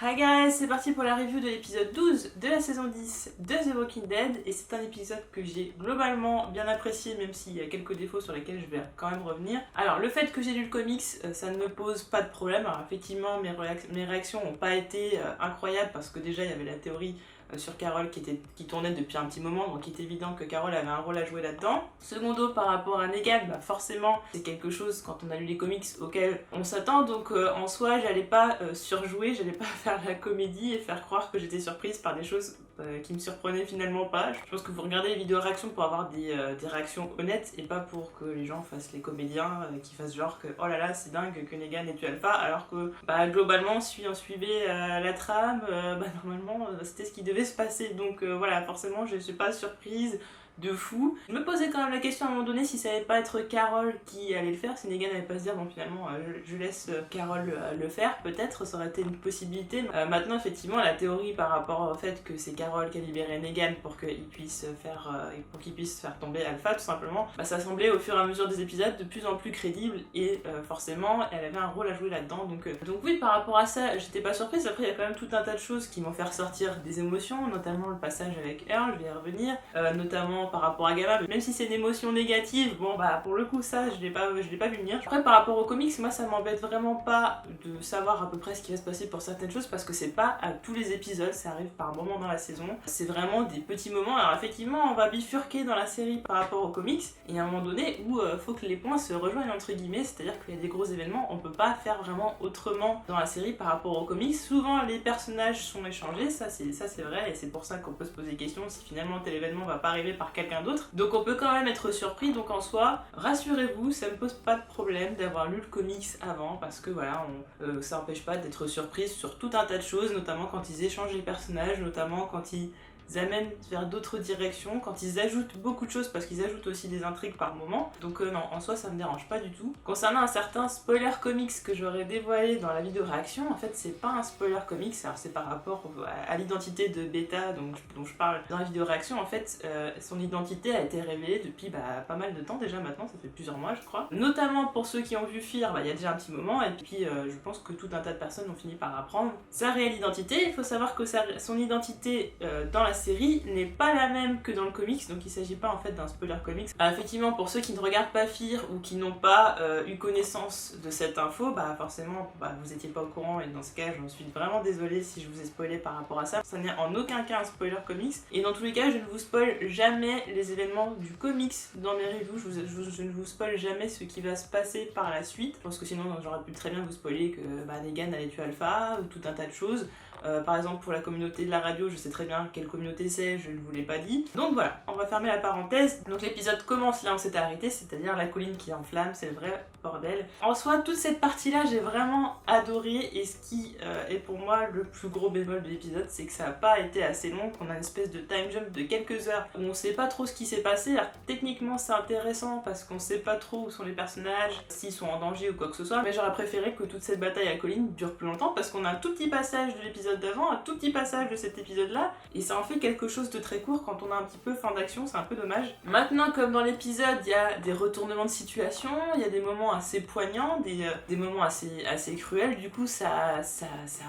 Hi guys, c'est parti pour la review de l'épisode 12 de la saison 10 de The Walking Dead et c'est un épisode que j'ai globalement bien apprécié même s'il y a quelques défauts sur lesquels je vais quand même revenir. Alors le fait que j'ai lu le comics, ça ne me pose pas de problème. Alors effectivement mes réactions n'ont pas été incroyables parce que déjà il y avait la théorie sur Carol qui tournait depuis un petit moment, donc il est évident que Carol avait un rôle à jouer là-dedans. Secondo, par rapport à Negan, forcément c'est quelque chose quand on a lu les comics auquel on s'attend, donc en soi j'allais pas surjouer, j'allais pas faire la comédie et faire croire que j'étais surprise par des choses qui me surprenaient finalement pas. Je pense que vous regardez les vidéos réactions pour avoir des réactions honnêtes et pas pour que les gens fassent les comédiens qui fassent genre que oh là là c'est dingue que Negan ait tué Alpha, alors que globalement si on suivait la trame, normalement c'était ce qui devait se passer, donc voilà, forcément je suis pas surprise de fou. Je me posais quand même la question à un moment donné si ça allait pas être Carol qui allait le faire, si Negan allait pas se dire bon finalement je laisse Carol le faire, peut-être ça aurait été une possibilité. Maintenant effectivement la théorie par rapport au fait que c'est Carol qui a libéré Negan pour qu'il puisse faire tomber Alpha tout simplement, ça semblait au fur et à mesure des épisodes de plus en plus crédible et forcément elle avait un rôle à jouer là-dedans, donc oui, par rapport à ça j'étais pas surprise. Après il y a quand même tout un tas de choses qui m'ont fait ressortir des émotions, notamment le passage avec Earl, je vais y revenir, notamment par rapport à Gamma, même si c'est une émotion négative, bon pour le coup ça je l'ai pas vu venir. Après par rapport aux comics, moi ça m'embête vraiment pas de savoir à peu près ce qui va se passer pour certaines choses parce que c'est pas à tous les épisodes, ça arrive par moment dans la saison, c'est vraiment des petits moments. Alors effectivement on va bifurquer dans la série par rapport aux comics et à un moment donné où faut que les points se rejoignent entre guillemets, c'est à dire qu'il y a des gros événements, on peut pas faire vraiment autrement dans la série par rapport aux comics. Souvent les personnages sont échangés, ça c'est vrai, et c'est pour ça qu'on peut se poser des questions si finalement tel événement va pas arriver par quelqu'un d'autre, donc on peut quand même être surpris. Donc en soi rassurez-vous, ça me pose pas de problème d'avoir lu le comics avant parce que voilà, ça empêche pas d'être surprise sur tout un tas de choses, notamment quand ils échangent les personnages, notamment quand ils amènent vers d'autres directions, quand ils ajoutent beaucoup de choses parce qu'ils ajoutent aussi des intrigues par moment, donc non, en soi ça me dérange pas du tout. Concernant un certain spoiler comics que j'aurais dévoilé dans la vidéo réaction, en fait c'est pas un spoiler comics, alors c'est par rapport à l'identité de Beta dont je parle dans la vidéo réaction. En fait son identité a été révélée depuis pas mal de temps déjà maintenant, ça fait plusieurs mois je crois, notamment pour ceux qui ont vu Fear, il y a déjà un petit moment, et puis je pense que tout un tas de personnes ont fini par apprendre sa réelle identité. Il faut savoir que son identité dans la série n'est pas la même que dans le comics, donc il s'agit pas en fait d'un spoiler comics. Effectivement pour ceux qui ne regardent pas Fear ou qui n'ont pas eu connaissance de cette info, forcément vous étiez pas au courant, et dans ce cas j'en suis vraiment désolée si je vous ai spoilé par rapport à ça. Ça n'est en aucun cas un spoiler comics, et dans tous les cas je ne vous spoil jamais les événements du comics dans mes reviews, je ne vous spoil jamais ce qui va se passer par la suite, parce que sinon j'aurais pu très bien vous spoiler que Negan allait tuer Alpha ou tout un tas de choses. Par exemple pour la communauté de la radio, je sais très bien quelle communauté c'est, je ne vous l'ai pas dit. Donc voilà, on va fermer la parenthèse. Donc l'épisode commence là où on s'était arrêté, c'est-à-dire la colline qui est en flammes, c'est le vrai bordel. En soi, toute cette partie-là, j'ai vraiment adoré, et ce qui est pour moi le plus gros bémol de l'épisode, c'est que ça n'a pas été assez long, qu'on a une espèce de time jump de quelques heures où on sait pas trop ce qui s'est passé. Alors techniquement c'est intéressant parce qu'on sait pas trop où sont les personnages, s'ils sont en danger ou quoi que ce soit, mais j'aurais préféré que toute cette bataille à la colline dure plus longtemps parce qu'on a un tout petit passage de l'épisode d'avant, un tout petit passage de cet épisode là, et ça en fait quelque chose de très court. Quand on a un petit peu fin d'action, c'est un peu dommage. Maintenant, comme dans l'épisode, il y a des retournements de situation, il y a des moments assez poignants, des moments assez cruels, du coup ça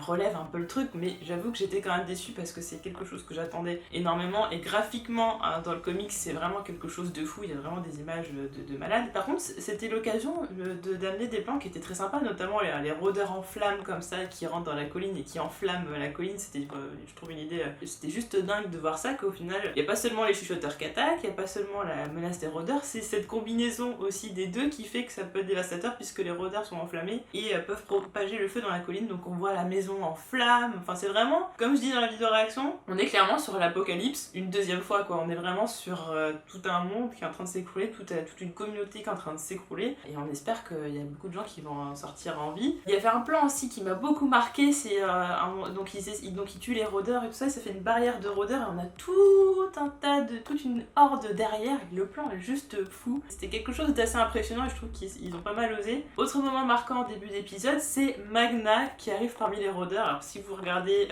relève un peu le truc, mais j'avoue que j'étais quand même déçue parce que c'est quelque chose que j'attendais énormément, et graphiquement dans le comics c'est vraiment quelque chose de fou, il y a vraiment des images de malade. Par contre c'était l'occasion d'amener des plans qui étaient très sympas, notamment les rôdeurs en flammes comme ça qui rentrent dans la colline et qui enflamment la colline. C'était je trouve une idée, c'était juste dingue de voir ça, qu'au final il n'y a pas seulement les chuchoteurs qui attaquent, il n'y a pas seulement la menace des rôdeurs, c'est cette combinaison aussi des deux qui fait que ça peut être dévastateur puisque les rôdeurs sont enflammés et peuvent propager le feu dans la colline, donc on voit la maison en flammes. Enfin c'est vraiment, comme je dis dans la vidéo réaction, on est clairement sur l'apocalypse une deuxième fois quoi, on est vraiment sur tout un monde qui est en train de s'écrouler, toute une communauté qui est en train de s'écrouler, et on espère qu'il y a beaucoup de gens qui vont en sortir en vie. Il y avait un plan aussi qui m'a beaucoup marqué, c'est donc ils tuent les rôdeurs et tout ça, ça fait une barrière de rôdeurs et on a toute une horde derrière, et le plan est juste fou. C'était quelque chose d'assez impressionnant et je trouve qu'ils ont pas mal osé. Autre moment marquant au début d'épisode, c'est Magna qui arrive parmi les rôdeurs. Alors si vous regardez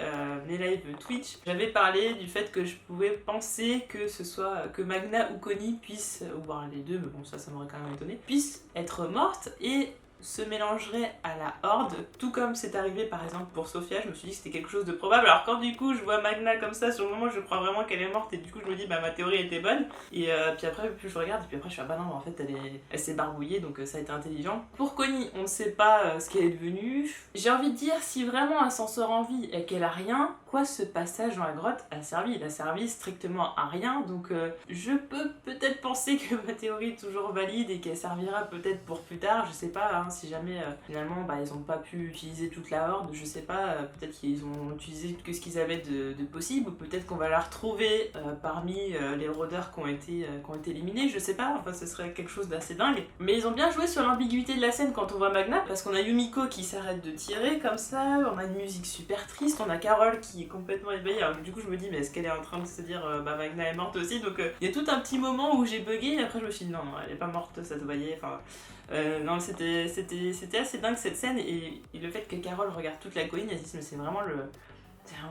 mes lives Twitch, j'avais parlé du fait que je pouvais penser que ce soit que Magna ou Connie puissent, ou voir les deux, mais bon ça m'aurait quand même étonné, puissent être mortes, et se mélangerait à la Horde, tout comme c'est arrivé par exemple pour Sophia. Je me suis dit que c'était quelque chose de probable. Alors quand du coup je vois Magna comme ça, sur le moment je crois vraiment qu'elle est morte et du coup je me dis bah ma théorie était bonne. Et puis après plus je regarde et puis après je suis bah non en fait elle s'est barbouillée donc ça a été intelligent. Pour Connie on ne sait pas ce qu'elle est devenue. J'ai envie de dire si vraiment elle s'en sort en vie et qu'elle a rien, quoi ce passage dans la grotte a servi? Il a servi strictement à rien, donc je peux peut-être penser que ma théorie est toujours valide et qu'elle servira peut-être pour plus tard, je sais pas, hein, si jamais finalement bah, ils ont pas pu utiliser toute la horde, je sais pas, peut-être qu'ils ont utilisé que ce qu'ils avaient de possible, ou peut-être qu'on va la retrouver parmi les rôdeurs qui ont été éliminés, je sais pas, enfin ce serait quelque chose d'assez dingue. Mais ils ont bien joué sur l'ambiguïté de la scène quand on voit Magna, parce qu'on a Yumiko qui s'arrête de tirer comme ça, on a une musique super triste, on a Carole qui est complètement éveillée, alors du coup je me dis mais est-ce qu'elle est en train de se dire bah Magna est morte aussi, donc il y a tout un petit moment où j'ai bugué et après je me suis dit non elle est pas morte, ça se voyait, enfin non c'était assez dingue cette scène et le fait que Carole regarde toute la colline, elle se dit mais c'est vraiment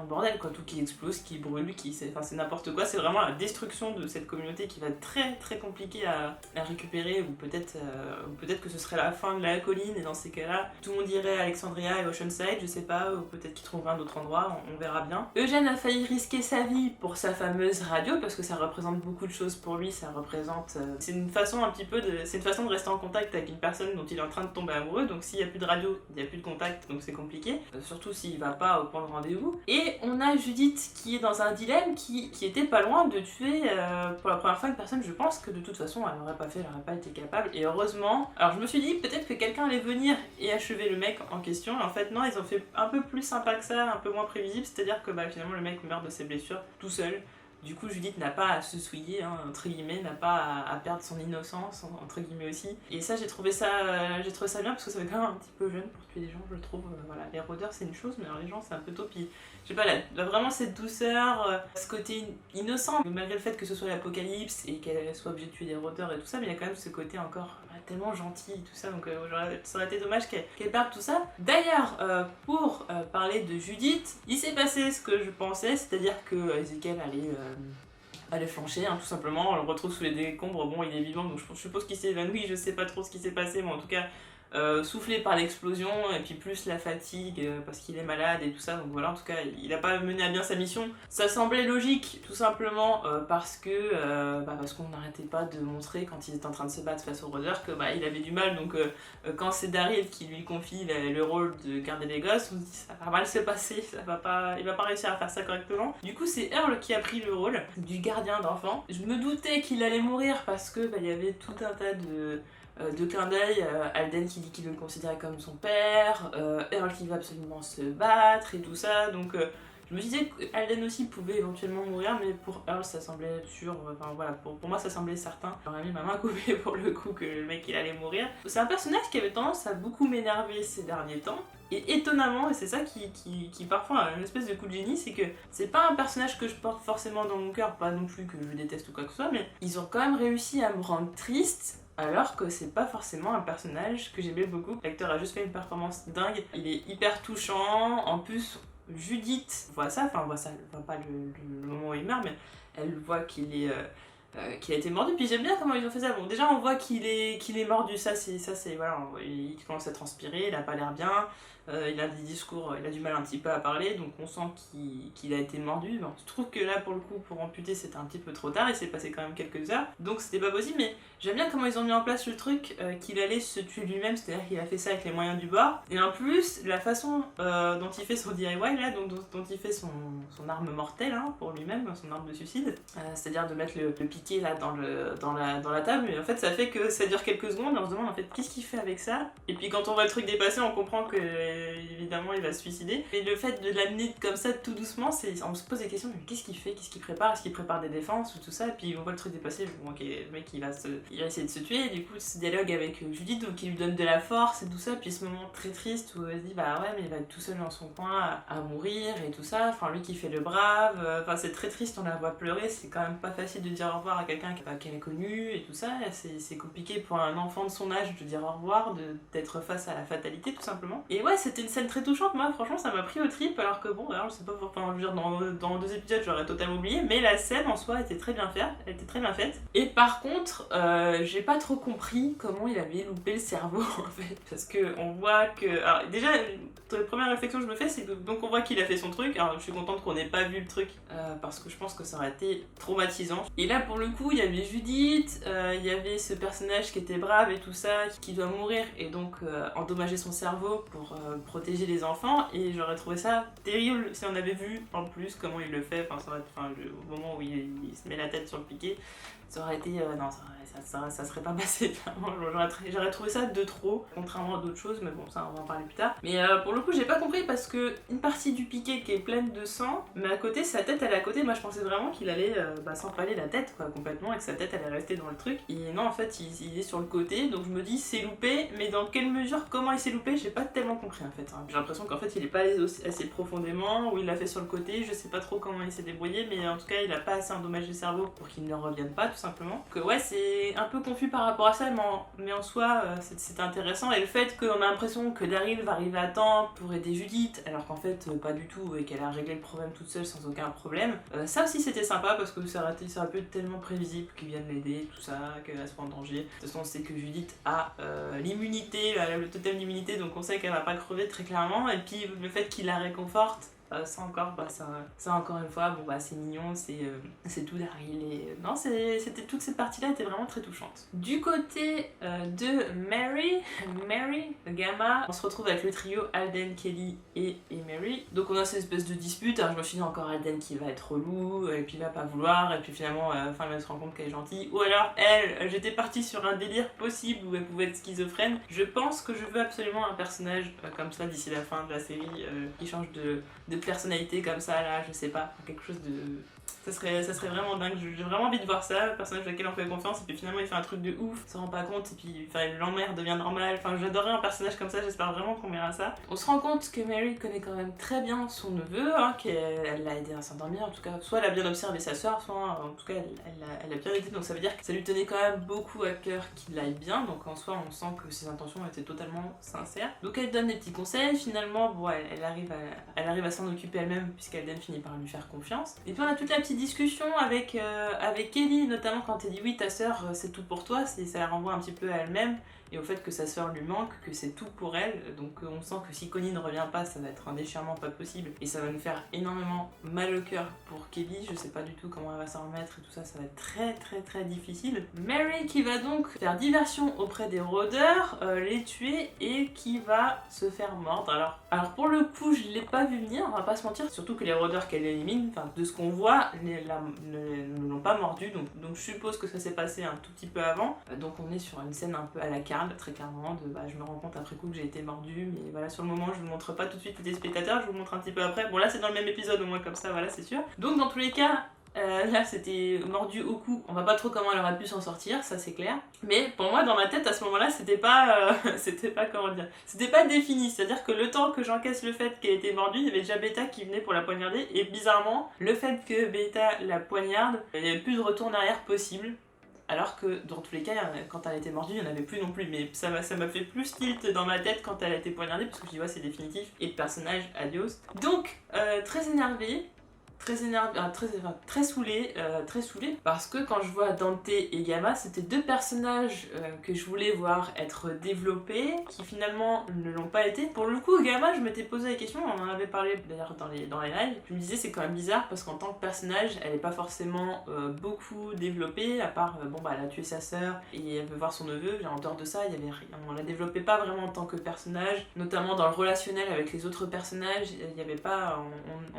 un bordel quoi, tout qui explose, qui brûle, c'est n'importe quoi, c'est vraiment la destruction de cette communauté qui va être très très compliquée à récupérer, ou peut-être que ce serait la fin de la colline et dans ces cas-là tout le monde irait à Alexandria et Oceanside, je sais pas, ou peut-être qu'il trouvera un autre endroit, on verra bien. Eugène a failli risquer sa vie pour sa fameuse radio parce que ça représente beaucoup de choses pour lui, ça représente c'est une façon un petit peu c'est une façon de rester en contact avec une personne dont il est en train de tomber amoureux, donc s'il y a plus de radio, il y a plus de contact, donc c'est compliqué, surtout s'il va pas au point de rendez-vous. Et on a Judith qui est dans un dilemme, qui était pas loin de tuer pour la première fois une personne, je pense que de toute façon elle n'aurait pas fait, elle n'aurait pas été capable, et heureusement. Alors je me suis dit peut-être que quelqu'un allait venir et achever le mec en question, et en fait non, ils ont fait un peu plus sympa que ça, un peu moins prévisible, c'est-à-dire que bah, finalement le mec meurt de ses blessures tout seul. Du coup, Judith n'a pas à se souiller, hein, entre guillemets, n'a pas à perdre son innocence, entre guillemets aussi. Et ça, j'ai trouvé ça bien parce que ça fait quand même un petit peu jeune pour tuer les gens, je trouve. Voilà, les rôdeurs, c'est une chose, mais alors les gens, c'est un peu tôt. Puis, je sais pas, vraiment cette douceur, ce côté innocent, malgré le fait que ce soit l'apocalypse et qu'elle soit obligée de tuer des rôdeurs et tout ça, mais il y a quand même ce côté encore tellement gentil, tout ça, donc ça aurait été dommage qu'elle perde tout ça. D'ailleurs, pour parler de Judith, il s'est passé ce que je pensais, c'est-à-dire que Ezekiel allait flancher, hein, tout simplement, on le retrouve sous les décombres, bon il est vivant donc je suppose qu'il s'est évanoui, je sais pas trop ce qui s'est passé, mais en tout cas soufflé par l'explosion et puis plus la fatigue parce qu'il est malade et tout ça, donc voilà, en tout cas il a pas mené à bien sa mission. Ça semblait logique tout simplement parce qu'on n'arrêtait pas de montrer quand il était en train de se battre face au Rhoder que il avait du mal, donc quand c'est Daryl qui lui confie le rôle de garder les gosses, on se dit ça va mal se passer, il va pas réussir à faire ça correctement. Du coup c'est Earl qui a pris le rôle du gardien d'enfant. Je me doutais qu'il allait mourir parce que il y avait tout un tas de clin d'œil, Alden qui dit qu'il le considérait comme son père, Earl qui va absolument se battre et tout ça, donc je me disais qu'Alden aussi pouvait éventuellement mourir, mais pour Earl ça semblait sûr, enfin voilà, pour moi ça semblait certain. J'aurais mis ma main coupée pour le coup que le mec il allait mourir. C'est un personnage qui avait tendance à beaucoup m'énerver ces derniers temps, et étonnamment, et c'est ça qui parfois a une espèce de coup de génie, c'est que c'est pas un personnage que je porte forcément dans mon cœur, pas non plus que je déteste ou quoi que ce soit, mais ils ont quand même réussi à me rendre triste, alors que c'est pas forcément un personnage que j'aimais beaucoup. L'acteur a juste fait une performance dingue, il est hyper touchant, en plus Judith voit ça, pas le moment où il meurt, mais elle voit qu'il a été mordu, puis j'aime bien comment ils ont fait ça. Bon, déjà on voit qu'il est mordu, ça c'est voilà, il commence à transpirer, il a pas l'air bien, il a des discours, il a du mal un petit peu à parler, donc on sent qu'il a été mordu. Bon, je trouve que là pour le coup pour amputer c'était un petit peu trop tard, il s'est passé quand même quelques heures, donc c'était pas possible, mais j'aime bien comment ils ont mis en place le truc qu'il allait se tuer lui-même, c'est-à-dire qu'il a fait ça avec les moyens du bord, et en plus la façon dont il fait son DIY là, donc dont il fait son arme mortelle hein, pour lui-même, son arme de suicide, c'est-à-dire de mettre le piqué là dans la table, mais en fait ça fait que ça dure quelques secondes et on se demande en fait qu'est-ce qu'il fait avec ça, et puis quand on voit le truc dépasser on comprend que évidemment il va se suicider, mais le fait de l'amener comme ça tout doucement, on se pose des questions, mais qu'est-ce qu'il fait, qu'est-ce qu'il prépare, est-ce qu'il prépare des défenses ou tout ça, et puis on voit le truc dépasser, bon ok le mec il va essayer de se tuer, et du coup ce dialogue avec Judith donc il lui donne de la force et tout ça, puis ce moment très triste où elle se dit bah ouais mais il va être tout seul dans son coin à mourir et tout ça, enfin lui qui fait le brave, enfin c'est très triste, on la voit pleurer, c'est quand même pas facile de dire au revoir à quelqu'un qu'elle est connu et tout ça, c'est compliqué pour un enfant de son âge de dire au revoir, d'être face à la fatalité tout simplement. Et ouais c'était une scène très touchante, moi franchement ça m'a pris au trip, alors que bon, alors je sais pas, enfin, je veux dire, dans 2 épisodes j'aurais totalement oublié, mais la scène en soi était très bien faite, Et par contre, j'ai pas trop compris comment il avait loupé le cerveau en fait, parce que on voit que... Alors déjà, la première réflexion que je me fais, c'est que donc on voit qu'il a fait son truc, alors je suis contente qu'on ait pas vu le truc, parce que je pense que ça aurait été traumatisant. Et là pour le coup, il y avait Judith, il y avait ce personnage qui était brave et tout ça, qui doit mourir et donc endommager son cerveau pour protéger les enfants, et j'aurais trouvé ça terrible si on avait vu en plus comment il le fait, au moment où il se met la tête sur le piquet, ça aurait été... non, ça serait pas passé, clairement. J'aurais trouvé ça de trop, contrairement à d'autres choses, mais bon, ça on va en parler plus tard. Mais pour le coup, j'ai pas compris parce que une partie du piquet qui est pleine de sang, mais à côté, sa tête elle est à côté. Moi je pensais vraiment qu'il allait s'empaler la tête quoi, complètement, et que sa tête allait rester dans le truc. Et non, en fait, il est sur le côté, donc je me dis c'est loupé, mais dans quelle mesure, comment il s'est loupé, j'ai pas tellement compris en fait. J'ai l'impression qu'en fait il est pas allé assez profondément, ou il l'a fait sur le côté, je sais pas trop comment il s'est débrouillé, mais en tout cas il a pas assez endommagé le cerveau pour qu'il ne revienne pas tout simplement. Donc ouais, c'est un peu confus par rapport à ça, mais en soi c'est intéressant, et le fait qu'on a l'impression que Daryl va arriver à temps pour aider Judith alors qu'en fait pas du tout, et qu'elle a réglé le problème toute seule sans aucun problème, ça aussi c'était sympa parce que ça aurait pu être tellement prévisible qu'il vienne l'aider, tout ça, qu'elle soit en danger. De toute façon on sait que Judith a l'immunité, le totem d'immunité, donc on sait qu'elle va pas crever très clairement, et puis le fait qu'il la réconforte, ça encore, ça encore une fois, bon c'est mignon, c'est tout Daryl, et non, c'était toutes ces parties-là étaient vraiment très touchantes. Du côté de Mary, Gamma, on se retrouve avec le trio Alden, Kelly et Mary. Donc on a cette espèce de dispute, alors je me suis dit encore Alden qui va être relou, et puis il va pas vouloir, et puis finalement à la fin elle se rend compte qu'elle est gentille, ou alors j'étais partie sur un délire possible où elle pouvait être schizophrène. Je pense que je veux absolument un personnage comme ça d'ici la fin de la série, qui change de personnalité comme ça là, je sais pas, quelque chose de... Ça serait vraiment dingue, j'ai vraiment envie de voir ça, le personnage auquel on fait confiance, et puis finalement il fait un truc de ouf, il se rend pas compte, et puis l'emmerde devient normale, j'adorerais un personnage comme ça, j'espère vraiment qu'on verra ça. On se rend compte que Mary connaît quand même très bien son neveu, qu'elle l'a aidé à s'endormir, en tout cas, soit elle a bien observé sa soeur, soit en tout cas elle a bien aidé, donc ça veut dire que ça lui tenait quand même beaucoup à cœur qu'il aille bien, donc en soi on sent que ses intentions étaient totalement sincères. Donc elle donne des petits conseils, finalement bon, elle arrive à s'en occuper elle-même, puisqu'Alden finit par lui faire confiance. Et puis on a toute la petite discussion avec Kelly, notamment quand elle dit oui ta sœur c'est tout pour toi, ça la renvoie un petit peu à elle-même et au fait que sa sœur lui manque, que c'est tout pour elle, donc on sent que si Connie ne revient pas, ça va être un déchirement pas possible, et ça va nous faire énormément mal au cœur pour Kelly, je sais pas du tout comment elle va s'en remettre et tout ça, ça va être très très très difficile. Mary qui va donc faire diversion auprès des rôdeurs, les tuer, et qui va se faire mordre. Alors pour le coup je l'ai pas vu venir, on va pas se mentir, surtout que les rôdeurs qu'elle élimine, de ce qu'on voit, ne l'ont pas mordu, donc je suppose que ça s'est passé un tout petit peu avant, donc on est sur une scène un peu à la Carl, très clairement, je me rends compte après coup que j'ai été mordue, mais voilà, sur le moment je vous montre pas tout de suite les téléspectateurs, je vous montre un petit peu après. Bon là c'est dans le même épisode au moins, comme ça voilà, c'est sûr. Donc dans tous les cas, là c'était mordu au cou, on voit pas trop comment elle aurait pu s'en sortir, ça c'est clair, mais pour moi dans ma tête à ce moment là c'était pas comment dire, c'était pas défini, c'est à dire que le temps que j'encaisse le fait qu'elle était mordue, il y avait déjà Beta qui venait pour la poignarder, et bizarrement le fait que Beta la poignarde, il n'y avait plus de retour en arrière possible. Alors que dans tous les cas, quand elle a été mordue, il n'y en avait plus non plus, mais ça m'a fait plus tilt dans ma tête quand elle a été poignardée, parce que je dis ouais c'est définitif, et le personnage, adios. Donc, très énervée, très saoulée, parce que quand je vois Dante et Gamma, c'était 2 personnages que je voulais voir être développés, qui finalement ne l'ont pas été. Pour le coup, Gamma, je m'étais posé la question, on en avait parlé d'ailleurs dans les lives, je me disais c'est quand même bizarre parce qu'en tant que personnage, elle est pas forcément beaucoup développée, à part, elle a tué sa sœur et elle veut voir son neveu, en dehors de ça, on la développait pas vraiment en tant que personnage, notamment dans le relationnel avec les autres personnages, il y avait pas,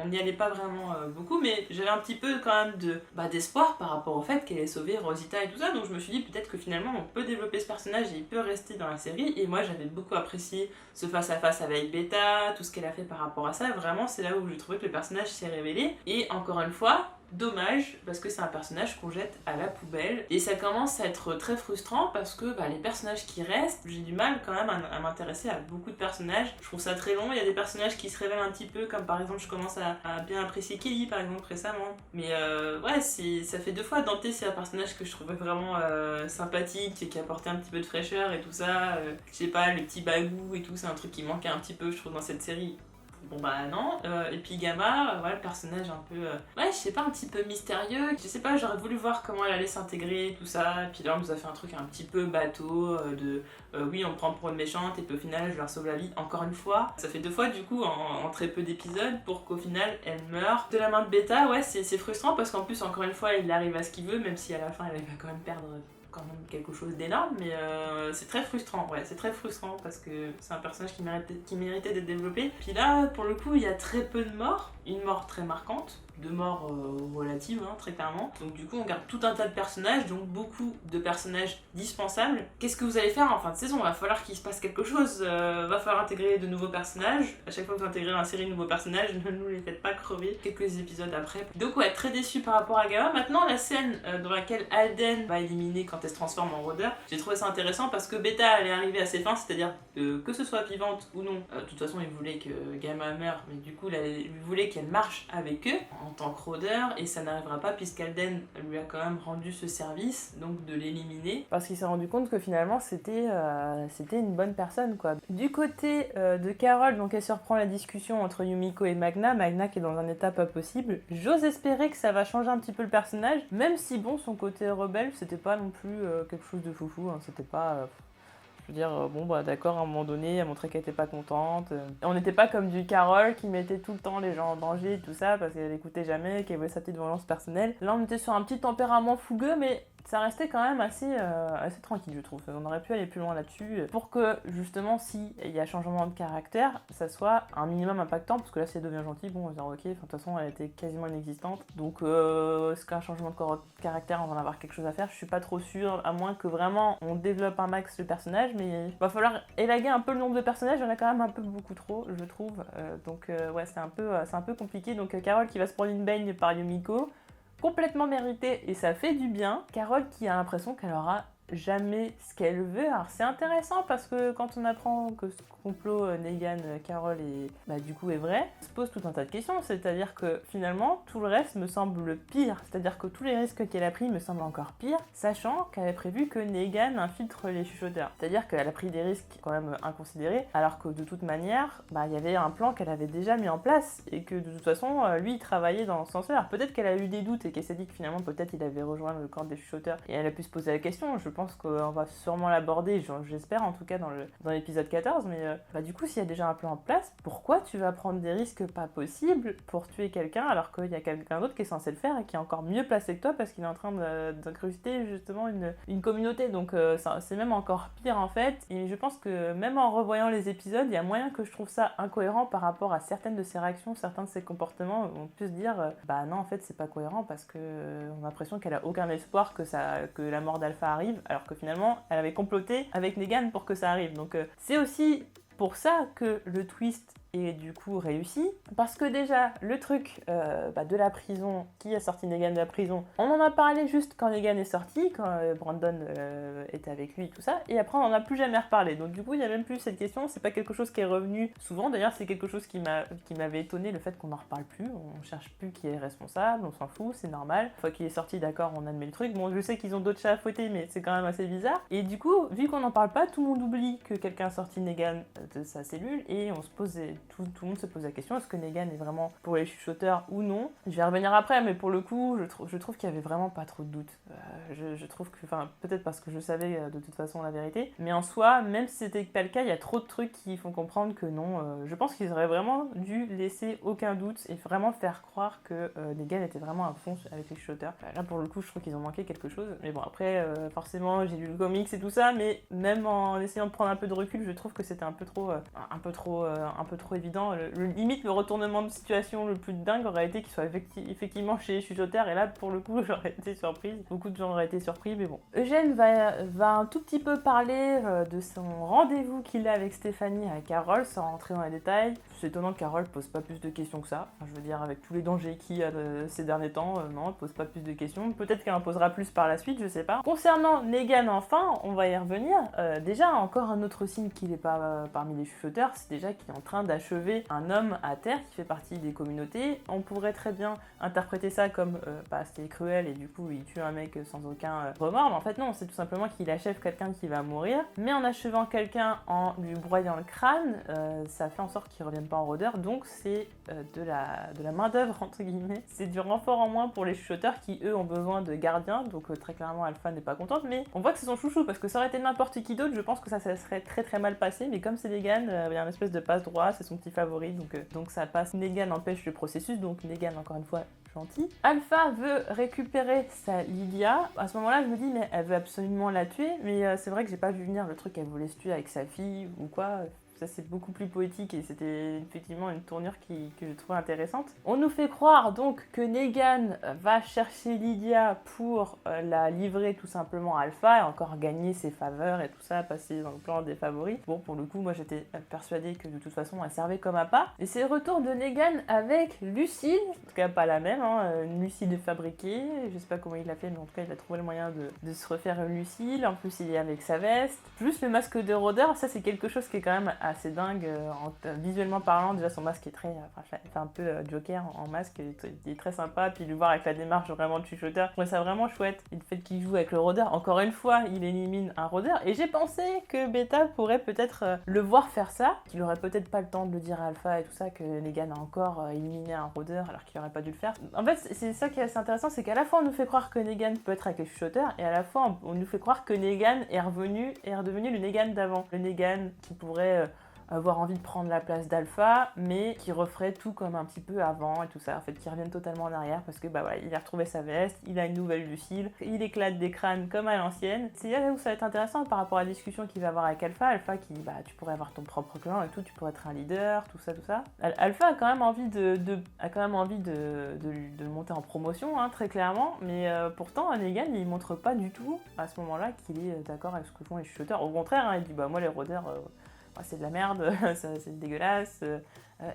on n'y allait pas vraiment beaucoup, mais j'avais un petit peu quand même d'espoir par rapport au fait qu'elle ait sauvé Rosita et tout ça, donc je me suis dit peut-être que finalement on peut développer ce personnage et il peut rester dans la série, et moi j'avais beaucoup apprécié ce face-à-face avec Beta, tout ce qu'elle a fait par rapport à ça, vraiment c'est là où j'ai trouvé que le personnage s'est révélé, et encore une fois, dommage parce que c'est un personnage qu'on jette à la poubelle et ça commence à être très frustrant parce que les personnages qui restent, j'ai du mal quand même à m'intéresser à beaucoup de personnages. Je trouve ça très long, il y a des personnages qui se révèlent un petit peu, comme par exemple je commence à bien apprécier Kelly par exemple récemment. Mais ouais, ça fait 2 fois. Dante, c'est un personnage que je trouvais vraiment sympathique et qui apportait un petit peu de fraîcheur et tout ça. Je sais pas, le petit bagou et tout, c'est un truc qui manquait un petit peu je trouve dans cette série. Bon non, et puis Gamma, voilà, le personnage un peu, ouais, je sais pas, un petit peu mystérieux, je sais pas, j'aurais voulu voir comment elle allait s'intégrer, tout ça, et puis là on nous a fait un truc un petit peu bateau, oui on me prend pour une méchante, et puis au final je leur sauve la vie, encore une fois. Ça fait 2 fois du coup en très peu d'épisodes, pour qu'au final elle meure de la main de Beta. Ouais, c'est frustrant, parce qu'en plus encore une fois il arrive à ce qu'il veut, même si à la fin elle va quand même perdre quand même quelque chose d'énorme, mais c'est très frustrant, ouais, c'est très frustrant parce que c'est un personnage qui méritait d'être développé. Puis là, pour le coup, il y a très peu de morts, une mort très marquante, 2 morts relatives, très clairement. Donc du coup, on garde tout un tas de personnages, donc beaucoup de personnages dispensables. Qu'est-ce que vous allez faire en fin de saison? Va falloir qu'il se passe quelque chose, va falloir intégrer de nouveaux personnages. À chaque fois que vous intégrez dans la série de nouveaux personnages, ne nous les faites pas crever quelques épisodes après. Donc ouais, très déçu par rapport à Gamma. Maintenant, la scène dans laquelle Alden va éliminer quand elle se transforme en rôdeur, j'ai trouvé ça intéressant parce que Beta elle est arrivée à ses fins, c'est-à-dire que ce soit vivante ou non. De toute façon, il voulait que Gamma meure, mais du coup, il voulait qu'elle marche avec eux en tant que rôdeur, et ça n'arrivera pas puisqu'Alden lui a quand même rendu ce service, donc de l'éliminer. Parce qu'il s'est rendu compte que finalement c'était une bonne personne, quoi. Du côté de Carol, donc elle surprend la discussion entre Yumiko et Magna qui est dans un état pas possible. J'ose espérer que ça va changer un petit peu le personnage, même si bon, son côté rebelle, c'était pas non plus quelque chose de foufou, c'était pas... Je veux dire, d'accord, à un moment donné, elle montrait qu'elle était pas contente. On n'était pas comme du Carol qui mettait tout le temps les gens en danger et tout ça parce qu'elle écoutait jamais, qu'elle voulait sa petite vengeance personnelle. Là, on était sur un petit tempérament fougueux, mais ça restait quand même assez tranquille, je trouve. On aurait pu aller plus loin là-dessus pour que, justement, s'il y a changement de caractère, ça soit un minimum impactant, parce que là, si elle devient gentille, bon, on va dire ok, de toute façon, elle était quasiment inexistante. Donc, est-ce qu'un changement de caractère, on va en avoir quelque chose à faire? Je suis pas trop sûre, à moins que vraiment on développe un max le personnage, mais il va falloir élaguer un peu le nombre de personnages, il y en a quand même un peu beaucoup trop, je trouve. Donc, ouais, c'est un peu compliqué. Donc, Carol qui va se prendre une baigne par Yumiko, complètement mérité, et ça fait du bien. Carol qui a l'impression qu'elle aura jamais ce qu'elle veut. Alors c'est intéressant parce que quand on apprend que ce complot Negan, Carol et du coup est vrai, on se pose tout un tas de questions, c'est-à-dire que finalement tout le reste me semble pire, c'est-à-dire que tous les risques qu'elle a pris me semblent encore pires, sachant qu'elle avait prévu que Negan infiltre les chuchoteurs, c'est-à-dire qu'elle a pris des risques quand même inconsidérés, alors que de toute manière, il y avait un plan qu'elle avait déjà mis en place et que de toute façon lui il travaillait dans ce sens-là. Alors peut-être qu'elle a eu des doutes et qu'elle s'est dit que finalement peut-être il avait rejoint le camp des chuchoteurs et elle a pu se poser la question. Je pense qu'on va sûrement l'aborder, j'espère en tout cas dans l'épisode 14, mais du coup s'il y a déjà un plan en place, pourquoi tu vas prendre des risques pas possibles pour tuer quelqu'un alors qu'il y a quelqu'un d'autre qui est censé le faire et qui est encore mieux placé que toi parce qu'il est en train d'incruster justement une communauté, donc c'est même encore pire en fait. Et je pense que même en revoyant les épisodes, il y a moyen que je trouve ça incohérent par rapport à certaines de ses réactions, certains de ses comportements. On peut se dire non en fait c'est pas cohérent parce que on a l'impression qu'elle a aucun espoir que la mort d'Alpha arrive, alors que finalement elle avait comploté avec Negan pour que ça arrive. Donc c'est aussi pour ça que le twist est du coup réussi, parce que déjà le truc de la prison, qui a sorti Negan de la prison, on en a parlé juste quand Negan est sorti, quand Brandon était avec lui et tout ça, et après on en a plus jamais reparlé. Donc du coup il y a même plus cette question, c'est pas quelque chose qui est revenu souvent, d'ailleurs c'est quelque chose qui m'avait étonné, le fait qu'on en reparle plus, on cherche plus qui est responsable, on s'en fout, c'est normal. Une fois qu'il est sorti, d'accord, on admet le truc. Bon, je sais qu'ils ont d'autres chats à fouetter, mais c'est quand même assez bizarre. Et du coup, vu qu'on n'en parle pas, tout le monde oublie que quelqu'un a sorti Negan de sa cellule, et on se pose tout le monde se pose la question, est-ce que Negan est vraiment pour les chuchoteurs ou non? Je vais revenir après, mais pour le coup, je trouve qu'il y avait vraiment pas trop de doutes. Je trouve que, peut-être parce que je savais de toute façon la vérité, mais en soi, même si c'était pas le cas, il y a trop de trucs qui font comprendre que non. Je pense qu'ils auraient vraiment dû laisser aucun doute et vraiment faire croire que Negan était vraiment à fond avec les chuchoteurs. Là, pour le coup, je trouve qu'ils ont manqué quelque chose. Mais bon, après, forcément, j'ai lu le comics et tout ça, mais même en essayant de prendre un peu de recul, je trouve que c'était un peu trop trop évident. Limite, le retournement de situation le plus dingue aurait été qu'il soit effectivement chez les chuchoteurs, et là, pour le coup, j'aurais été surprise. Beaucoup de gens auraient été surpris, mais bon. Eugène va un tout petit peu parler de son rendez-vous qu'il a avec Stéphanie, avec Carole, sans rentrer dans les détails. C'est étonnant que Carole pose pas plus de questions que ça. Enfin, je veux dire, avec tous les dangers qu'il y a ces derniers temps, non, elle pose pas plus de questions. Peut-être qu'elle en posera plus par la suite, je sais pas. Concernant Negan, enfin, on va y revenir. Déjà, encore un autre signe qu'il n'est pas parmi les chuchoteurs, c'est déjà qu'il est en train d'achever un homme à terre qui fait partie des communautés. On pourrait très bien interpréter ça comme c'était cruel et du coup il tue un mec sans aucun remords, mais en fait non, c'est tout simplement qu'il achève quelqu'un qui va mourir, mais en achevant quelqu'un en lui broyant le crâne, ça fait en sorte qu'il ne revienne pas en rôdeur, donc c'est de la main d'œuvre entre guillemets, c'est du renfort en moins pour les chuchoteurs qui eux ont besoin de gardiens, donc très clairement Alpha n'est pas contente, mais on voit que c'est son chouchou, parce que ça aurait été n'importe qui d'autre, je pense que ça serait très très mal passé, mais comme c'est Negan, il y a une espèce de passe-droit, c'est son petit favori, donc ça passe. Negan empêche le processus, donc Negan encore une fois gentil. Alpha veut récupérer sa Lydia. À ce moment-là, je me dis, mais elle veut absolument la tuer, mais c'est vrai que j'ai pas vu venir le truc qu'elle voulait se tuer avec sa fille ou quoi. Ça, c'est beaucoup plus poétique et c'était effectivement une tournure que je trouvais intéressante. On nous fait croire donc que Negan va chercher Lydia pour la livrer tout simplement à Alpha et encore gagner ses faveurs et tout ça, passer dans le plan des favoris. Bon, pour le coup, moi j'étais persuadée que de toute façon elle servait comme appât. Et c'est le retour de Negan avec Lucille, en tout cas pas la même, une Lucille fabriquée. Je sais pas comment il l'a fait, mais en tout cas il a trouvé le moyen de se refaire une Lucille. En plus, il est avec sa veste. Plus le masque de rôdeur, ça c'est quelque chose qui est quand même assez dingue visuellement parlant. Déjà son masque est très fait un peu Joker en masque, il est très sympa, puis le voir avec la démarche vraiment de chuchoteur, je trouvais ça vraiment chouette. Et le fait qu'il joue avec le rôdeur, encore une fois il élimine un rôdeur, et j'ai pensé que Beta pourrait peut-être le voir faire ça, qu'il aurait peut-être pas le temps de le dire à Alpha et tout ça, que Negan a encore éliminé un rôdeur alors qu'il aurait pas dû le faire. En fait c'est ça qui est assez intéressant, c'est qu'à la fois on nous fait croire que Negan peut être avec les chuchoteurs, et à la fois on nous fait croire que Negan est redevenu le Negan d'avant, le Negan qui pourrait avoir envie de prendre la place d'Alpha, mais qui referait tout comme un petit peu avant et tout ça, en fait, qui revienne totalement en arrière parce que voilà, il a retrouvé sa veste, il a une nouvelle Lucille, il éclate des crânes comme à l'ancienne. C'est là où ça va être intéressant par rapport à la discussion qu'il va avoir avec Alpha qui, tu pourrais avoir ton propre clan et tout, tu pourrais être un leader, tout ça. Alpha a quand même envie de le monter en promotion, très clairement, mais pourtant, Negan, il montre pas du tout, à ce moment-là, qu'il est d'accord avec ce que font les chuchoteurs. Au contraire, il dit, moi, les rôdeurs, c'est de la merde, c'est dégueulasse,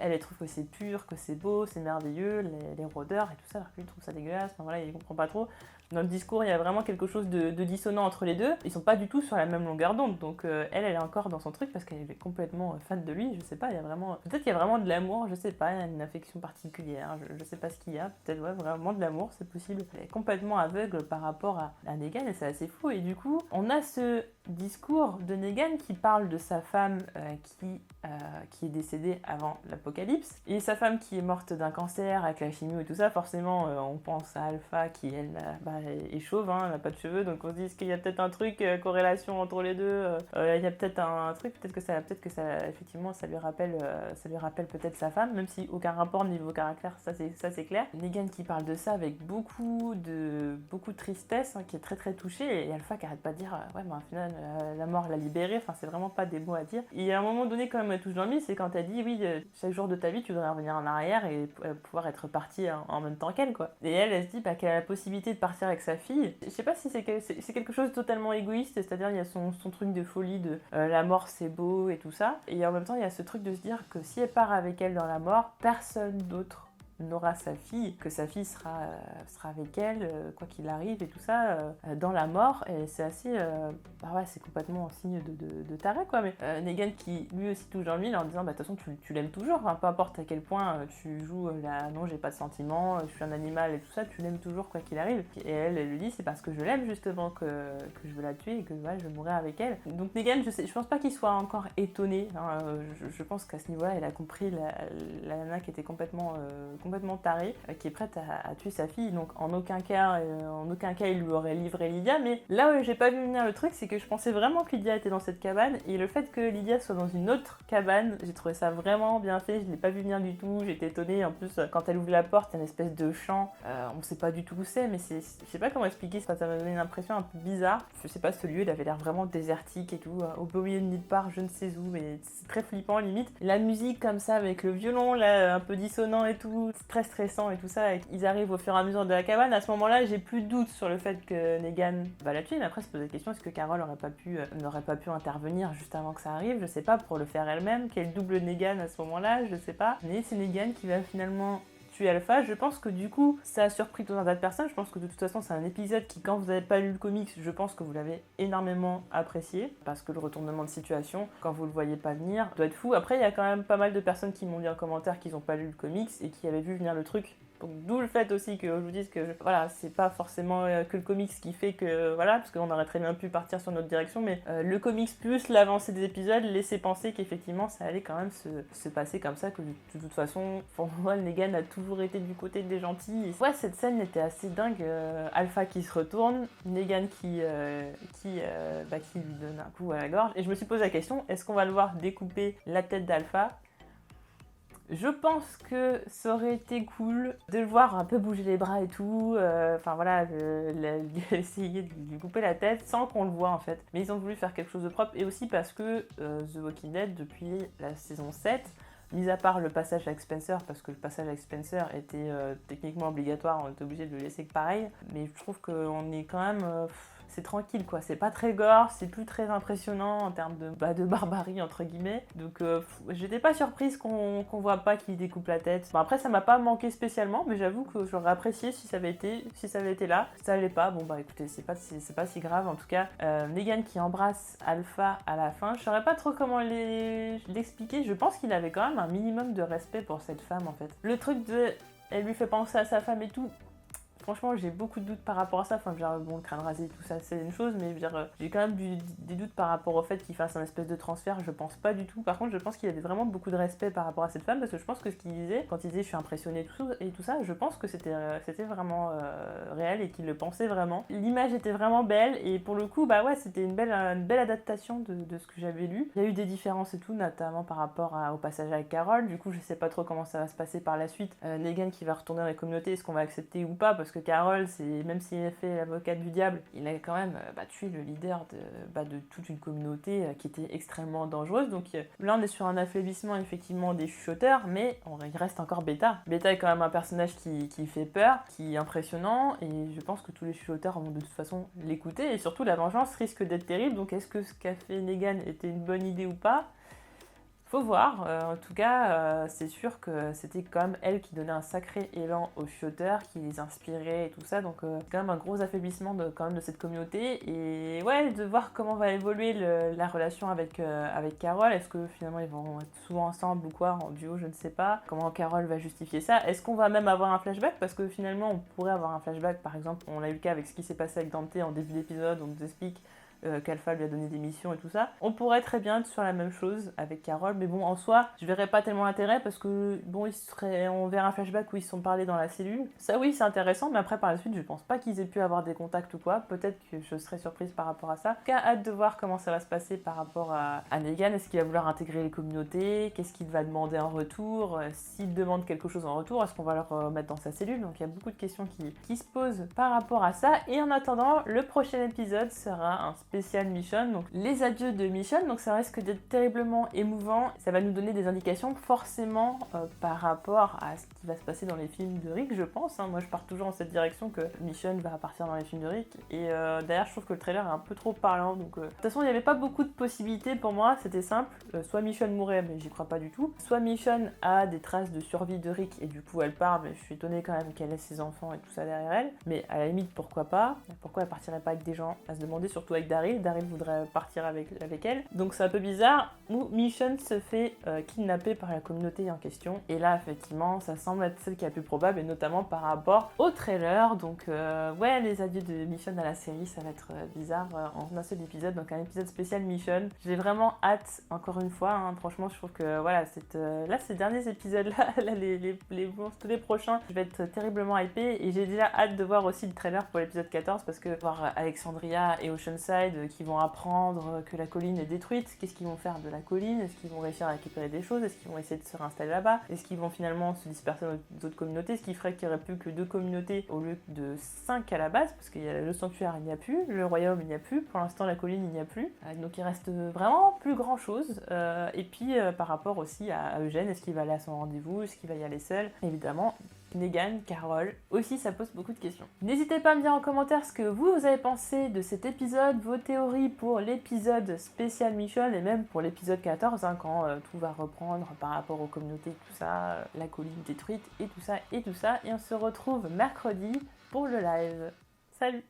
elle trouve que c'est pur, que c'est beau, c'est merveilleux, les rôdeurs et tout ça, alors que lui trouve ça dégueulasse, voilà, il comprend pas trop. Dans le discours, il y a vraiment quelque chose de dissonant entre les deux. Ils sont pas du tout sur la même longueur d'onde, donc elle est encore dans son truc parce qu'elle est complètement fan de lui, je sais pas, peut-être qu'il y a vraiment de l'amour, je sais pas, une affection particulière, je sais pas ce qu'il y a, peut-être vraiment de l'amour, c'est possible. Elle est complètement aveugle par rapport à Negan et c'est assez fou, et du coup, on a ce discours de Negan qui parle de sa femme qui est décédée avant l'apocalypse, et sa femme qui est morte d'un cancer avec la chimio et tout ça. Forcément, on pense à Alpha qui, elle, est chauve, elle n'a pas de cheveux, donc on se dit est-ce qu'il y a peut-être un truc, corrélation entre les deux, il y a peut-être un truc, peut-être que ça effectivement ça lui rappelle peut-être sa femme, même si aucun rapport niveau caractère, ça c'est clair. Negan qui parle de ça avec beaucoup de tristesse, qui est très très touché, et Alpha qui arrête pas de dire ouais, mais au final la mort l'a libérée, c'est vraiment pas des mots à dire. Et à un moment donné quand même elle touche dans le mille, c'est quand elle dit oui, chaque jour de ta vie tu devrais revenir en arrière et pouvoir être partie en même temps qu'elle, quoi. Et elle se dit qu'elle a la possibilité de partir avec sa fille. Je sais pas si c'est quelque chose de totalement égoïste, c'est-à-dire il y a son truc de folie de la mort c'est beau et tout ça, et en même temps il y a ce truc de se dire que si elle part avec elle dans la mort, personne d'autre n'aura sa fille, que sa fille sera avec elle, quoi qu'il arrive et tout ça, dans la mort, et c'est assez... c'est complètement un signe de taré, quoi, mais Negan qui lui aussi touche dans le mille en disant de toute façon tu l'aimes toujours, peu importe à quel point tu joues non j'ai pas de sentiments, je suis un animal et tout ça, tu l'aimes toujours quoi qu'il arrive, et elle lui dit c'est parce que je l'aime justement que je veux la tuer et que je vais mourir avec elle. Donc Negan, je pense pas qu'il soit encore étonné, je pense qu'à ce niveau-là il a compris la nana qui était complètement complètement tarée, qui est prête à tuer sa fille. Donc en aucun cas il lui aurait livré Lydia. Mais là où j'ai pas vu venir le truc, c'est que je pensais vraiment que Lydia était dans cette cabane, et le fait que Lydia soit dans une autre cabane, j'ai trouvé ça vraiment bien fait. Je l'ai pas vu venir du tout, j'étais étonnée. En plus, quand elle ouvre la porte, il y a une espèce de champ, on sait pas du tout où c'est, mais je sais pas comment expliquer, ça m'a donné une impression un peu bizarre. Je sais pas, ce lieu il avait l'air vraiment désertique et tout, au beau milieu de nulle part, je ne sais où, mais c'est très flippant limite. La musique comme ça avec le violon là, un peu dissonant et tout, c'est très stressant et tout ça, et ils arrivent au fur et à mesure de la cabane. À ce moment-là, j'ai plus de doute sur le fait que Negan va la tuer, mais après se poser la question, est-ce que Carol n'aurait pas pu intervenir juste avant que ça arrive, je sais pas, pour le faire elle-même, quel double Negan à ce moment-là, je sais pas. Mais c'est Negan qui va finalement tuer Alpha. Je pense que du coup, ça a surpris tout un tas de personnes. Je pense que de toute façon, c'est un épisode qui, quand vous n'avez pas lu le comics, je pense que vous l'avez énormément apprécié, parce que le retournement de situation, quand vous le voyez pas venir, doit être fou. Après, il y a quand même pas mal de personnes qui m'ont dit en commentaire qu'ils n'ont pas lu le comics et qui avaient vu venir le truc. Donc d'où le fait aussi que je vous dise que voilà, c'est pas forcément que le comics qui fait que voilà, parce qu'on aurait très bien pu partir sur notre direction, mais le comics plus l'avancée des épisodes laissait penser qu'effectivement ça allait quand même se passer comme ça, que de toute façon pour moi Negan a toujours été du côté des gentils. Et ouais, cette scène était assez dingue, Alpha qui se retourne, Negan qui lui donne un coup à la gorge, et je me suis posé la question, est-ce qu'on va le voir découper la tête d'Alpha? Je pense que ça aurait été cool de le voir un peu bouger les bras et tout, essayer de lui couper la tête sans qu'on le voit en fait. Mais ils ont voulu faire quelque chose de propre, et aussi parce que The Walking Dead, depuis la saison 7, mis à part le passage avec Spencer, parce que le passage avec Spencer était techniquement obligatoire, on était obligé de le laisser pareil, mais je trouve qu'on est quand même... c'est tranquille quoi, c'est pas très gore, c'est plus très impressionnant en termes de barbarie entre guillemets, donc j'étais pas surprise qu'on voit pas qu'il découpe la tête. Bon, après ça m'a pas manqué spécialement, mais j'avoue que j'aurais apprécié si ça avait été là. Ça allait pas, bon bah écoutez, c'est pas si grave. En tout cas, Negan qui embrasse Alpha à la fin, je saurais pas trop comment l'expliquer. Je pense qu'il avait quand même un minimum de respect pour cette femme en fait. Le truc elle lui fait penser à sa femme et tout. Franchement, j'ai beaucoup de doutes par rapport à ça. Enfin, bon, le crâne rasé, tout ça, c'est une chose, mais j'ai quand même des doutes par rapport au fait qu'il fasse un espèce de transfert. Je pense pas du tout. Par contre, je pense qu'il avait vraiment beaucoup de respect par rapport à cette femme, parce que je pense que ce qu'il disait, quand il disait je suis impressionné et tout ça, je pense que c'était vraiment réel et qu'il le pensait vraiment. L'image était vraiment belle, et pour le coup, bah ouais, c'était une belle adaptation de ce que j'avais lu. Il y a eu des différences et tout, notamment par rapport au passage avec Carol. Du coup, je sais pas trop comment ça va se passer par la suite. Negan qui va retourner dans la communauté, est-ce qu'on va accepter ou pas, parce que Carol, même s'il a fait l'avocate du diable, il a quand même tué le leader de toute une communauté qui était extrêmement dangereuse. Donc là, on est sur un affaiblissement effectivement des chuchoteurs, mais il reste encore Beta. Beta est quand même un personnage qui fait peur, qui est impressionnant, et je pense que tous les chuchoteurs vont de toute façon l'écouter, et surtout la vengeance risque d'être terrible. Donc est-ce que ce qu'a fait Negan était une bonne idée ou pas ? Faut voir, en tout cas, c'est sûr que c'était quand même elle qui donnait un sacré élan aux chuchoteurs, qui les inspirait et tout ça, donc c'est quand même un gros affaiblissement de cette communauté. Et ouais, de voir comment va évoluer la relation avec Carol. Est-ce que finalement ils vont être souvent ensemble ou quoi, en duo, je ne sais pas. Comment Carol va justifier ça? Est-ce qu'on va même avoir un flashback? Parce que finalement on pourrait avoir un flashback, par exemple, on a eu le cas avec ce qui s'est passé avec Dante en début d'épisode, on nous explique qu'Alpha lui a donné des missions et tout ça. On pourrait très bien être sur la même chose avec Carol, mais bon, en soi, je verrais pas tellement l'intérêt, parce que bon, on verra un flashback où ils se sont parlé dans la cellule. Ça oui, c'est intéressant, mais après par la suite, je pense pas qu'ils aient pu avoir des contacts ou quoi. Peut-être que je serais surprise par rapport à ça. En tout cas, hâte de voir comment ça va se passer par rapport à Negan. Est-ce qu'il va vouloir intégrer les communautés? Qu'est-ce qu'il va demander en retour? S'il demande quelque chose en retour, est-ce qu'on va le remettre dans sa cellule? Donc il y a beaucoup de questions qui se posent par rapport à ça. Et en attendant, le prochain épisode sera un spécial Michonne, donc les adieux de Michonne, donc ça risque d'être terriblement émouvant. Ça va nous donner des indications forcément par rapport à ce qui va se passer dans les films de Rick, je pense. Moi je pars toujours dans cette direction, que Michonne va partir dans les films de Rick, et d'ailleurs je trouve que le trailer est un peu trop parlant, donc de toute façon il n'y avait pas beaucoup de possibilités pour moi, c'était simple, soit Michonne mourait, mais j'y crois pas du tout, soit Michonne a des traces de survie de Rick et du coup elle part, mais je suis étonnée quand même qu'elle ait ses enfants et tout ça derrière elle, mais à la limite pourquoi pas, pourquoi elle partirait pas avec des gens, à se demander, surtout avec Daryl. Daryl voudrait partir avec elle. Donc c'est un peu bizarre, où Michonne se fait kidnapper par la communauté en question. Et là, effectivement, ça semble être celle qui est la plus probable, et notamment par rapport au trailer. Donc ouais, les adieux de Michonne à la série, ça va être bizarre en un seul épisode. Donc un épisode spécial Michonne. J'ai vraiment hâte, encore une fois, hein, franchement, je trouve que voilà, là, ces derniers épisodes-là, là, tous les prochains, je vais être terriblement hypée. Et j'ai déjà hâte de voir aussi le trailer pour l'épisode 14, parce que voir Alexandria et Oceanside qui vont apprendre que la colline est détruite, qu'est-ce qu'ils vont faire de la colline? Est-ce qu'ils vont réussir à récupérer des choses? Est-ce qu'ils vont essayer de se réinstaller là-bas? Est-ce qu'ils vont finalement se disperser dans d'autres communautés? Ce qui ferait qu'il n'y aurait plus que 2 communautés au lieu de 5 à la base, parce qu'il y a le sanctuaire, il n'y a plus, le royaume, il n'y a plus, pour l'instant la colline, il n'y a plus. Donc il reste vraiment plus grand-chose. Et puis par rapport aussi à Eugène, est-ce qu'il va aller à son rendez-vous? Est-ce qu'il va y aller seul? Évidemment, Negan, Carol, aussi ça pose beaucoup de questions. N'hésitez pas à me dire en commentaire ce que vous avez pensé de cet épisode, vos théories pour l'épisode spécial Michonne et même pour l'épisode 14, hein, quand tout va reprendre par rapport aux communautés, tout ça, la colline détruite et tout ça. Et on se retrouve mercredi pour le live. Salut!